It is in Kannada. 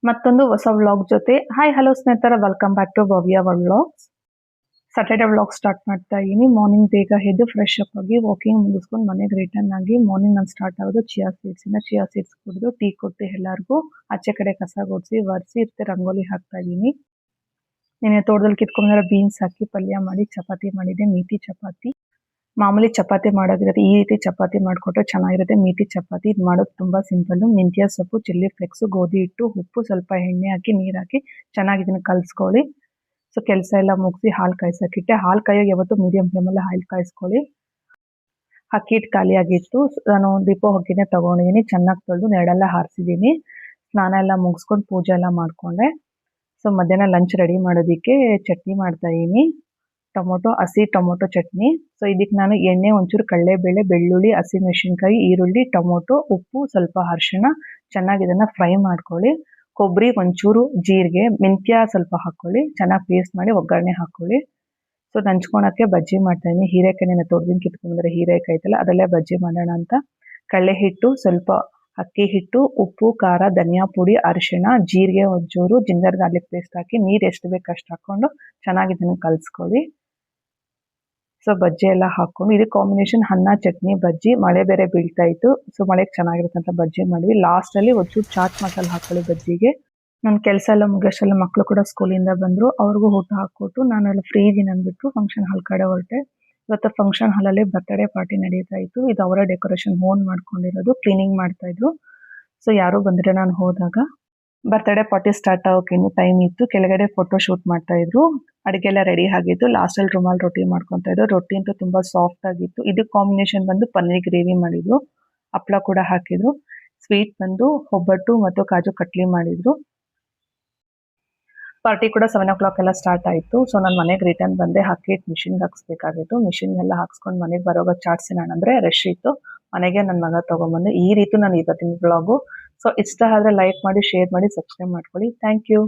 ಮತ್ತೊಂದು ಹೊಸ ವ್ಲಾಗ್ ಜೊತೆ ಹಾಯ್ ಹಲೋ ಸ್ನೇಹಿತರ, welcome back to Bhavya vlogs. Saturday vlog start ಮಾಡ್ತಾ ಇದ್ದೀನಿ. ಮಾರ್ನಿಂಗ್ ಬೇಗ ಎದ್ದು ಫ್ರೆಶ್ ಅಪ್ ಆಗಿ ವಾಕಿಂಗ್ ಮುಗಿಸ್ಕೊಂಡು ಮನೆಗೆ ರಿಟರ್ನ್ ಆಗಿ ಮಾರ್ನಿಂಗ್ ನಾನು ಸ್ಟಾರ್ಟ್ ಆಗೋದು ಚಿಯಾ ಸೀಡ್ಸ್ ಕುಡಿದು ಟೀ ಕೊಟ್ಟು ಎಲ್ಲರಿಗೂ ಆಚೆ ಕಡೆ ಕಸ ಗುಡಿಸಿ ಒರೆಸಿ ಇರ್ತೆ ರಂಗೋಲಿ ಹಾಕ್ತಾ ಇದ್ದೀನಿ. ನೆನೆ ತೋಟದಲ್ಲಿ ಕಿತ್ಕೊಂಡ್ರೆ ಬೀನ್ಸ್ ಹಾಕಿ ಪಲ್ಯ ಮಾಡಿ ಚಪಾತಿ ಮಾಡಿದೆ, ಮೀಟಿ ಚಪಾತಿ. ಮಾಮೂಲಿ ಚಪಾತಿ ಮಾಡೋದಿರುತ್ತೆ, ಈ ರೀತಿ ಚಪಾತಿ ಮಾಡಿಕೊಟ್ರೆ ಚೆನ್ನಾಗಿರುತ್ತೆ. ಮೀಟಿ ಚಪಾತಿ ಇದು ಮಾಡೋದು ತುಂಬ ಸಿಂಪಲ್ಲು. ಮೆಂತ್ಯ ಸೊಪ್ಪು, ಚಿಲ್ಲಿ ಫ್ಲೆಕ್ಸು, ಗೋಧಿ ಹಿಟ್ಟು, ಉಪ್ಪು, ಸ್ವಲ್ಪ ಎಣ್ಣೆ ಹಾಕಿ ನೀರು ಹಾಕಿ ಚೆನ್ನಾಗಿ ಇದನ್ನು ಕಲಿಸ್ಕೊಳ್ಳಿ. ಸೊ ಕೆಲಸ ಎಲ್ಲ ಮುಗಿಸಿ ಹಾಲು ಕಾಯಿಸೋಕ್ಕಿಟ್ಟೆ. ಹಾಲು ಕಾಯೋಗಿ ಯಾವತ್ತು ಮೀಡಿಯಂ ಫ್ಲೇಮಲ್ಲಿ ಹಾಲು ಕಾಯಿಸ್ಕೊಳ್ಳಿ. ಅಕ್ಕಿ ಹಿಟ್ಟು ಖಾಲಿಯಾಗಿತ್ತು, ನಾನು ದೀಪ ಹೊಗ್ಗಿನೇ ತೊಗೊಂಡಿದ್ದೀನಿ. ಚೆನ್ನಾಗಿ ತೊಳೆದು ನೆರಳೆಲ್ಲ ಹಾರಿಸಿದ್ದೀನಿ. ಸ್ನಾನ ಎಲ್ಲ ಮುಗಿಸ್ಕೊಂಡು ಪೂಜೆ ಎಲ್ಲ ಮಾಡಿಕೊಂಡೆ. ಸೊ ಮಧ್ಯಾಹ್ನ ಲಂಚ್ ರೆಡಿ ಮಾಡೋದಕ್ಕೆ ಚಟ್ನಿ ಮಾಡ್ತಾಯಿದ್ದೀನಿ. ಹಸಿ ಟೊಮೊಟೊ ಚಟ್ನಿ. ಸೊ ಇದಕ್ಕೆ ನಾನು ಎಣ್ಣೆ, ಒಂಚೂರು ಕಡಲೆಬೇಳೆ, ಬೆಳ್ಳುಳ್ಳಿ, ಹಸಿಮೆಣಸಿನ್ಕಾಯಿ, ಈರುಳ್ಳಿ, ಟೊಮೊಟೊ, ಉಪ್ಪು, ಸ್ವಲ್ಪ ಅರಿಶಿಣ ಚೆನ್ನಾಗಿ ಇದನ್ನು ಫ್ರೈ ಮಾಡ್ಕೊಳ್ಳಿ. ಕೊಬ್ಬರಿ, ಒಂಚೂರು ಜೀರಿಗೆ, ಮೆಂತ್ಯ ಸ್ವಲ್ಪ ಹಾಕ್ಕೊಳ್ಳಿ. ಚೆನ್ನಾಗಿ ಪೇಸ್ಟ್ ಮಾಡಿ ಒಗ್ಗರಣೆ ಹಾಕ್ಕೊಳ್ಳಿ. ಸೊ ನಂಚ್ಕೊಳಕ್ಕೆ ಬಜ್ಜಿ ಮಾಡ್ತಾಯಿದ್ದೀನಿ. ಹೀರೆಕಾಯಿನ ತೋಟದಿಂದ ಕಿತ್ಕೊಂಡ್ಬಂದ್ರೆ ಹೀರೆಕಾಯಿ ಐತಲ್ಲ, ಅದರಲ್ಲೇ ಬಜ್ಜಿ ಮಾಡೋಣ ಅಂತ. ಕಡಲೆ ಹಿಟ್ಟು, ಸ್ವಲ್ಪ ಅಕ್ಕಿ ಹಿಟ್ಟು, ಉಪ್ಪು, ಖಾರ, ಧನಿಯಾ ಪುಡಿ, ಅರಿಶಿಣ, ಜೀರಿಗೆ ಒಂಚೂರು, ಜಿಂಜರ್ ಗಾರ್ಲಿಕ್ ಪೇಸ್ಟ್ ಹಾಕಿ ನೀರು ಎಷ್ಟು ಬೇಕು ಅಷ್ಟು ಹಾಕ್ಕೊಂಡು ಚೆನ್ನಾಗಿ ಇದನ್ನು ಕಲಿಸ್ಕೊಳ್ಳಿ. ಸೊ ಬಜ್ಜಿ ಎಲ್ಲ ಹಾಕ್ಕೊಂಡು ಇದು ಕಾಂಬಿನೇಷನ್ ಅನ್ನ, ಚಟ್ನಿ, ಬಜ್ಜಿ. ಮಳೆ ಬೇರೆ ಬೀಳ್ತಾ ಇತ್ತು, ಸೊ ಮಳೆಗೆ ಚೆನ್ನಾಗಿರುತ್ತೆ ಅಂತ ಬಜ್ಜಿ ಮಾಡಿದ್ವಿ. ಲಾಸ್ಟಲ್ಲಿ ಒಂಚೂರು ಚಾಟ್ ಮಸಾಲ ಹಾಕ್ಕೊಳ್ಳಿ ಬಜ್ಜಿಗೆ. ನನ್ನ ಕೆಲಸ ಎಲ್ಲ ಮುಗಿಯೋಷ್ಟೆಲ್ಲ ಮಕ್ಕಳು ಕೂಡ ಸ್ಕೂಲಿಂದ ಬಂದರು. ಅವ್ರಿಗೂ ಊಟ ಹಾಕ್ಕೊಟ್ಟು ನಾನೆಲ್ಲ ಫ್ರೀ ಇದೀನಿ ಅಂದ್ಬಿಟ್ಟು ಫಂಕ್ಷನ್ ಹಾಲ್ ಕಡೆ ಹೊರಟೆ. ಇವತ್ತು ಫಂಕ್ಷನ್ ಹಾಲಲ್ಲಿ ಬರ್ತ್ಡೇ ಪಾರ್ಟಿ ನಡೀತಾ ಇತ್ತು. ಇದು ಅವರೇ ಡೆಕೋರೇಷನ್ ಓನ್ ಮಾಡ್ಕೊಂಡಿರೋದು, ಕ್ಲೀನಿಂಗ್ ಮಾಡ್ತಾಯಿದ್ರು. ಸೊ ಯಾರು ಬಂದರೆ ನಾನು ಹೋದಾಗ ಬರ್ತ್ಡೇ ಪಾರ್ಟಿ ಸ್ಟಾರ್ಟ್ ಆಗೋಕೆ ಇನ್ನೂ ಟೈಮ್ ಇತ್ತು. ಕೆಳಗಡೆ ಫೋಟೋ ಶೂಟ್ ಮಾಡ್ತಾ ಇದ್ರು. ಅಡುಗೆ ಎಲ್ಲ ರೆಡಿ ಆಗಿತ್ತು. ಲಾಸ್ಟಲ್ಲಿ ರುಮಾಲ್ ರೊಟ್ಟಿ ಮಾಡ್ಕೊತಾ ಇದ್ರು. ರೊಟ್ಟಿ ಅಂತೂ ತುಂಬ ಸಾಫ್ಟ್ ಆಗಿತ್ತು. ಇದು ಕಾಂಬಿನೇಷನ್ ಬಂದು ಪನ್ನೀರ್ ಗ್ರೇವಿ ಮಾಡಿದ್ರು, ಹಪ್ಪಳ ಕೂಡ ಹಾಕಿದ್ರು. ಸ್ವೀಟ್ ಬಂದು ಒಬ್ಬಟ್ಟು ಮತ್ತು ಕಾಜು ಕಟ್ಲಿ ಮಾಡಿದ್ರು. ಪಾರ್ಟಿ ಕೂಡ 7 o'clock ಎಲ್ಲ ಸ್ಟಾರ್ಟ್ ಆಯಿತು. ಸೊ ನಾನು ಮನೆಗೆ ರಿಟರ್ನ್ ಬಂದೆ. ಅಕ್ಕಿ ಹಿಟ್ಟು ಮಿಷಿನ್ಗೆ ಹಾಕ್ಸ್ಬೇಕಾಗಿತ್ತು. ಮಿಷಿನ್ಗೆಲ್ಲ ಹಾಕ್ಸ್ಕೊಂಡು ಮನೆಗೆ ಬರೋವಾಗ ಚಾಟ್ಸಿನ ಅಂದರೆ ರಶ್ ಇತ್ತು. ಮನೆಗೆ ನನ್ನ ಮಗ ತೊಗೊಂಬಂದೆ. ಈ ರೀತಿ ನಾನು ಇವತ್ತಿನ ಬ್ಲಾಗು. ಸೊ ಇಷ್ಟ ಆದರೆ ಲೈಕ್ ಮಾಡಿ, ಶೇರ್ ಮಾಡಿ, ಸಬ್ಸ್ಕ್ರೈಬ್ ಮಾಡ್ಕೊಳ್ಳಿ. Thank you.